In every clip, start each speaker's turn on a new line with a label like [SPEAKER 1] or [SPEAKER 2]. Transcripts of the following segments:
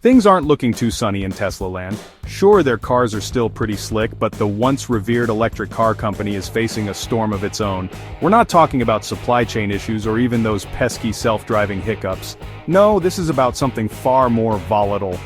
[SPEAKER 1] Things aren't looking too sunny in Tesla land. Sure, their cars are still pretty slick, but the once revered electric car company is facing a storm of its own. We're not talking about supply chain issues or even those pesky self-driving hiccups. No, this is about something far more volatile.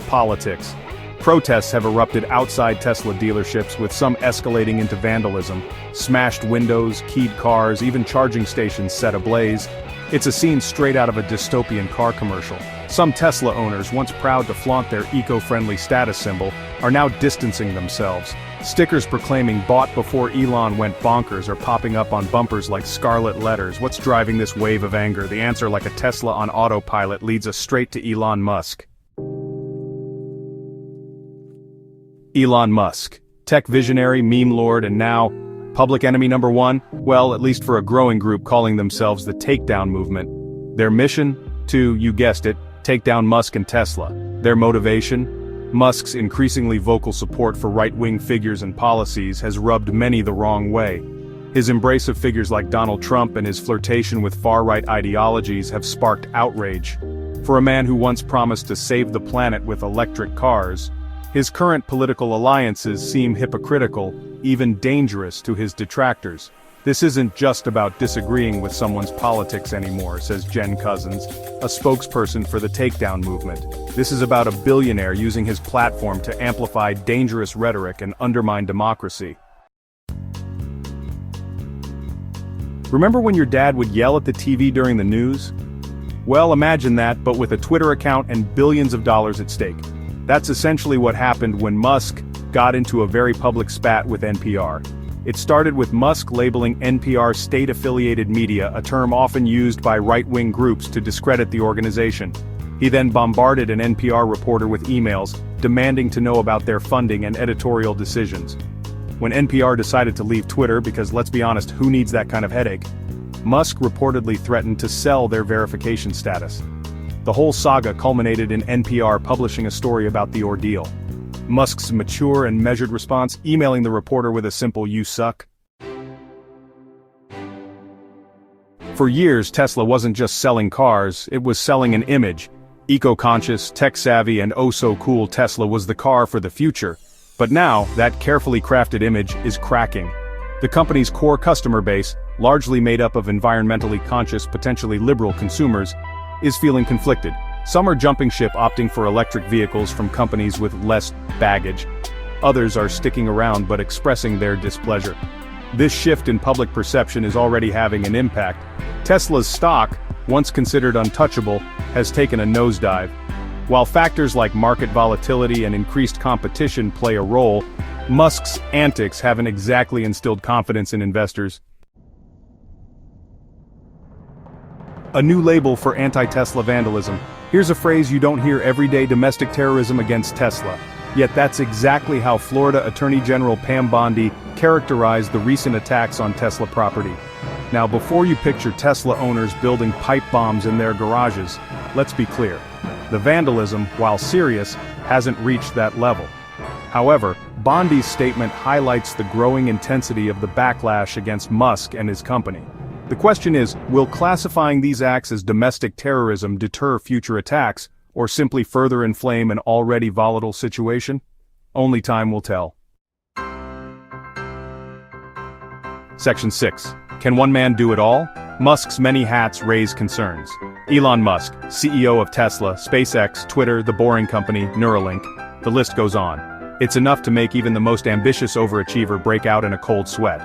[SPEAKER 1] Politics. Protests have erupted outside Tesla dealerships, with some escalating into vandalism. Smashed windows, keyed cars, even charging stations set ablaze. It's a scene straight out of a dystopian car commercial. Some Tesla owners, once proud to flaunt their eco-friendly status symbol, are now distancing themselves. Stickers proclaiming "bought before Elon went bonkers" are popping up on bumpers like scarlet letters. What's driving this wave of anger? The answer, like a Tesla on autopilot, leads us straight to Elon Musk. Elon Musk, tech visionary, meme lord, and now public enemy number one, well, at least for a growing group calling themselves the Takedown movement. Their mission? To, you guessed it, take down Musk and Tesla. Their motivation? Musk's increasingly vocal support for right-wing figures and policies has rubbed many the wrong way. His embrace of figures like Donald Trump and his flirtation with far-right ideologies have sparked outrage. For a man who once promised to save the planet with electric cars, his current political alliances seem hypocritical, even dangerous to his detractors. This isn't just about disagreeing with someone's politics anymore, says Jen Cousins, a spokesperson for the Takedown movement. This is about a billionaire using his platform to amplify dangerous rhetoric and undermine democracy. Remember when your dad would yell at the TV during the news? Well, imagine that, but with a Twitter account and billions of dollars at stake. That's essentially what happened when Musk got into a very public spat with NPR. It started with Musk labeling NPR state-affiliated media, a term often used by right-wing groups to discredit the organization. He then bombarded an NPR reporter with emails, demanding to know about their funding and editorial decisions. When NPR decided to leave Twitter, because let's be honest, who needs that kind of headache? Musk reportedly threatened to sell their verification status. The whole saga culminated in NPR publishing a story about the ordeal. Musk's mature and measured response, emailing the reporter with a simple "you suck." For years, Tesla wasn't just selling cars, it was selling an image. Eco-conscious, tech-savvy, and oh-so-cool Tesla was the car for the future. But now, that carefully crafted image is cracking. The company's core customer base, largely made up of environmentally conscious, potentially liberal consumers, is feeling conflicted. Some are jumping ship, opting for electric vehicles from companies with less baggage. Others are sticking around but expressing their displeasure. This shift in public perception is already having an impact. Tesla's stock, once considered untouchable, has taken a nosedive. While factors like market volatility and increased competition play a role, Musk's antics haven't exactly instilled confidence in investors. A new label for anti-Tesla vandalism. Here's a phrase you don't hear every day: domestic terrorism against Tesla. Yet that's exactly how Florida Attorney General Pam Bondi characterized the recent attacks on Tesla property. Now, before you picture Tesla owners building pipe bombs in their garages, let's be clear. The vandalism, while serious, hasn't reached that level. However, Bondi's statement highlights the growing intensity of the backlash against Musk and his company. The question is, will classifying these acts as domestic terrorism deter future attacks, or simply further inflame an already volatile situation? Only time will tell. Section 6. Can one man do it all? Musk's many hats raise concerns. Elon Musk, CEO of Tesla, SpaceX, Twitter, The Boring Company, Neuralink. The list goes on. It's enough to make even the most ambitious overachiever break out in a cold sweat.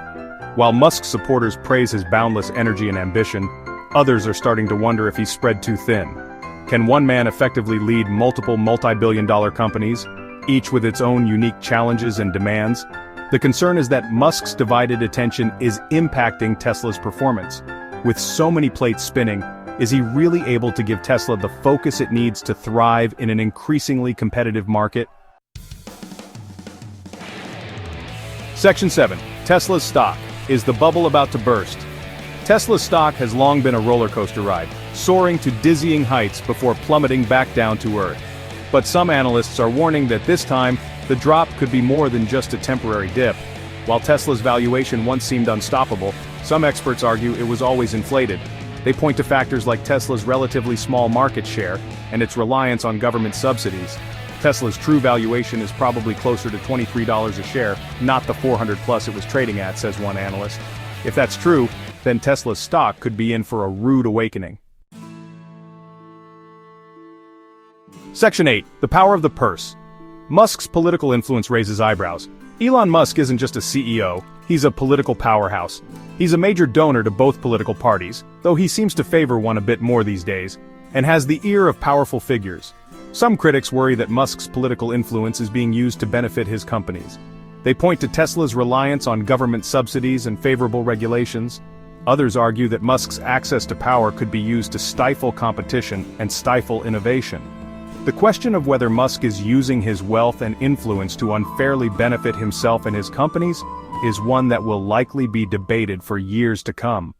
[SPEAKER 1] While Musk's supporters praise his boundless energy and ambition, others are starting to wonder if he's spread too thin. Can one man effectively lead multiple multi-billion-dollar companies, each with its own unique challenges and demands? The concern is that Musk's divided attention is impacting Tesla's performance. With so many plates spinning, is he really able to give Tesla the focus it needs to thrive in an increasingly competitive market? Section 7. Tesla's stock. Is the bubble about to burst? Tesla's stock has long been a roller coaster ride, soaring to dizzying heights before plummeting back down to earth. But some analysts are warning that this time, the drop could be more than just a temporary dip. While Tesla's valuation once seemed unstoppable, some experts argue it was always inflated. They point to factors like Tesla's relatively small market share and its reliance on government subsidies. Tesla's true valuation is probably closer to $23 a share, not the 400 plus it was trading at, says one analyst. If that's true, then Tesla's stock could be in for a rude awakening. Section 8. The power of the purse. Musk's political influence raises eyebrows. Elon Musk isn't just a CEO, he's a political powerhouse. He's a major donor to both political parties, though he seems to favor one a bit more these days, and has the ear of powerful figures. Some critics worry that Musk's political influence is being used to benefit his companies. They point to Tesla's reliance on government subsidies and favorable regulations. Others argue that Musk's access to power could be used to stifle competition and stifle innovation. The question of whether Musk is using his wealth and influence to unfairly benefit himself and his companies is one that will likely be debated for years to come.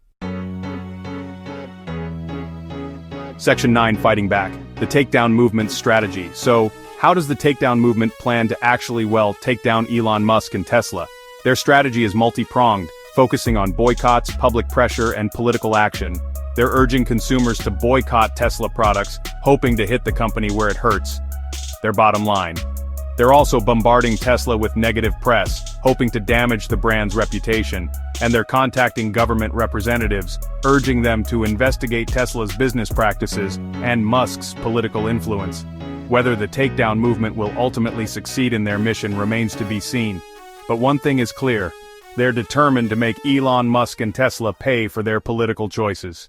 [SPEAKER 1] Section 9. Fighting back. The Takedown movement's strategy. So, how does the Takedown movement plan to actually, take down Elon Musk and Tesla? Their strategy is multi-pronged, focusing on boycotts, public pressure, and political action. They're urging consumers to boycott Tesla products, hoping to hit the company where it hurts, their bottom line. They're also bombarding Tesla with negative press, hoping to damage the brand's reputation, and they're contacting government representatives, urging them to investigate Tesla's business practices and Musk's political influence. Whether the Takedown movement will ultimately succeed in their mission remains to be seen. But one thing is clear, they're determined to make Elon Musk and Tesla pay for their political choices.